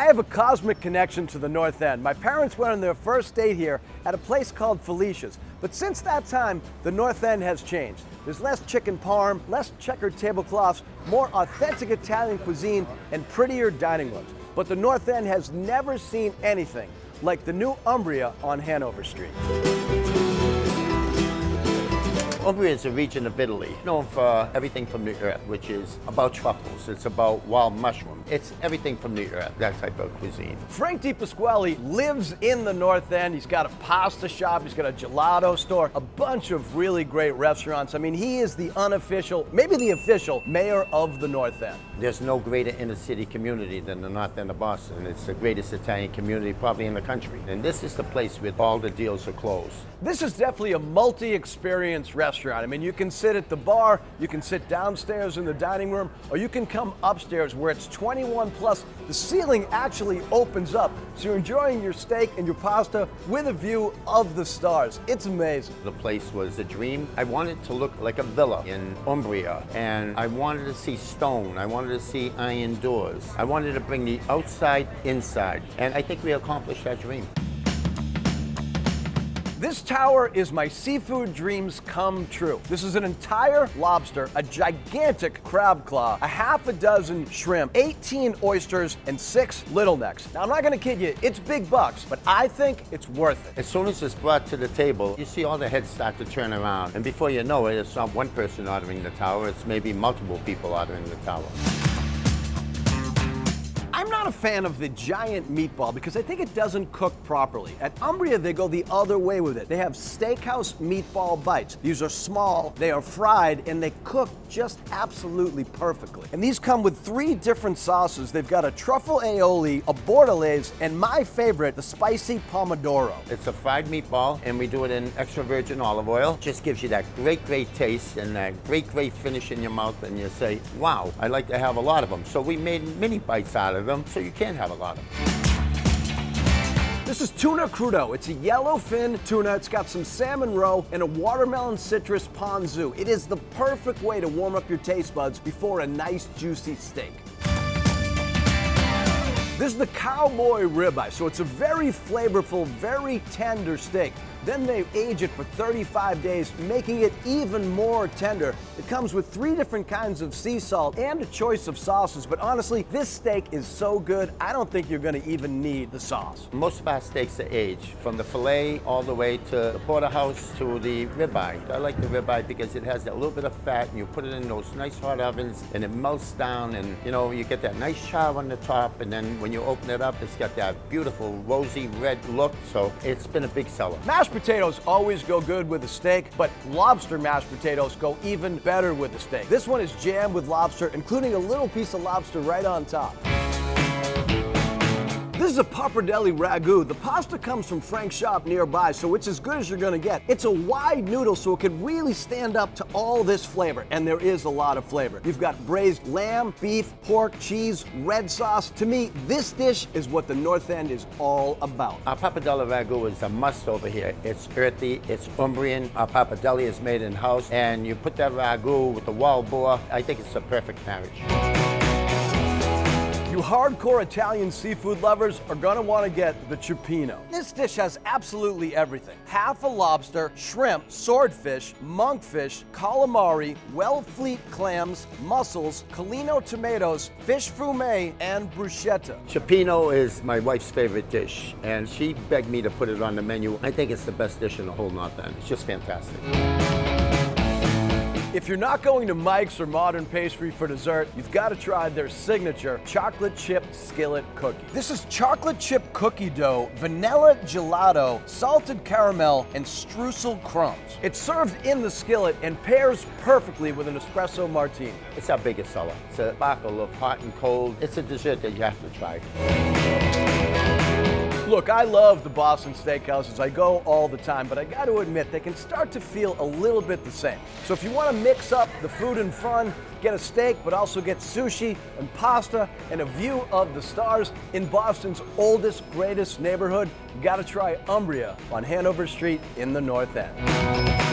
I have a cosmic connection to the North End. My parents went on their first date here at a place called Felicia's. But since that time, the North End has changed. There's less chicken parm, less checkered tablecloths, more authentic Italian cuisine, and prettier dining rooms. But the North End has never seen anything like the new Umbria on Hanover Street. Umbria is a region of Italy known for everything from the earth, which is about truffles, it's about wild mushrooms, it's everything from the earth, that type of cuisine. Frank DiPasquale lives in the North End. He's got a pasta shop, he's got a gelato store, a bunch of really great restaurants. I mean, he is the unofficial, maybe the official, mayor of the North End. There's no greater inner city community than the North End of Boston. It's the greatest Italian community probably in the country. And this is the place where all the deals are closed. This is definitely a multi-experience restaurant. I mean, you can sit at the bar, you can sit downstairs in the dining room, or you can come upstairs where it's 21 plus. The ceiling actually opens up, so you're enjoying your steak and your pasta with a view of the stars. It's amazing. The place was a dream. I wanted to look like a villa in Umbria, and I wanted to see stone. I wanted to see iron doors. I wanted to bring the outside inside, and I think we accomplished that dream. This tower is my seafood dreams come true. This is an entire lobster, a gigantic crab claw, a half a dozen shrimp, 18 oysters, and 6 little necks. Now, I'm not gonna kid you, it's big bucks, but I think it's worth it. As soon as it's brought to the table, you see all the heads start to turn around. And before you know it, it's not one person ordering the tower, it's maybe multiple people ordering the tower. I'm not a fan of the giant meatball because I think it doesn't cook properly. At Umbria, they go the other way with it. They have steakhouse meatball bites. These are small, they are fried, and they cook just absolutely perfectly. And these come with 3 different sauces. They've got a truffle aioli, a bordelaise, and my favorite, the spicy pomodoro. It's a fried meatball, and we do it in extra virgin olive oil. Just gives you that great, great taste and that great, great finish in your mouth, and you say, wow, I like to have a lot of them. So we made mini bites out of them, so you can have a lot of them. This is tuna crudo. It's a yellowfin tuna. It's got some salmon roe and a watermelon citrus ponzu. It is the perfect way to warm up your taste buds before a nice juicy steak. This is the cowboy ribeye, so it's a very flavorful, very tender steak. Then they age it for 35 days, making it even more tender. It comes with 3 different kinds of sea salt and a choice of sauces, but honestly, this steak is so good, I don't think you're gonna even need the sauce. Most of our steaks are aged, from the filet all the way to the porterhouse to the ribeye. I like the ribeye because it has that little bit of fat, and you put it in those nice hot ovens, and it melts down, and you know, you get that nice char on the top, and then when you open it up, it's got that beautiful rosy red look, so it's been a big seller. Mashed potatoes always go good with a steak, but lobster mashed potatoes go even better with a steak. This one is jammed with lobster, including a little piece of lobster right on top. This is a Pappardelle ragu. The pasta comes from Frank's shop nearby, so it's as good as you're gonna get. It's a wide noodle, so it can really stand up to all this flavor, and there is a lot of flavor. You've got braised lamb, beef, pork, cheese, red sauce. To me, this dish is what the North End is all about. Our Pappardelle ragu is a must over here. It's earthy, it's Umbrian. Our Pappardelle is made in-house, and you put that ragu with the wild boar, I think it's a perfect marriage. You hardcore Italian seafood lovers are gonna wanna get the Cioppino. This dish has absolutely everything. Half a lobster, shrimp, swordfish, monkfish, calamari, Wellfleet clams, mussels, Colino tomatoes, fish fumet, and bruschetta. Cioppino is my wife's favorite dish, and she begged me to put it on the menu. I think it's the best dish in the whole North End. It's just fantastic. If you're not going to Mike's or Modern Pastry for dessert, you've got to try their signature chocolate chip skillet cookie. This is chocolate chip cookie dough, vanilla gelato, salted caramel, and streusel crumbs. It's served in the skillet and pairs perfectly with an espresso martini. It's our biggest seller. It's a sparkle of hot and cold. It's a dessert that you have to try. Look, I love the Boston steakhouses. I go all the time, but I got to admit, they can start to feel a little bit the same. So if you want to mix up the food and fun, get a steak, but also get sushi and pasta and a view of the stars in Boston's oldest, greatest neighborhood, you got to try Umbria on Hanover Street in the North End.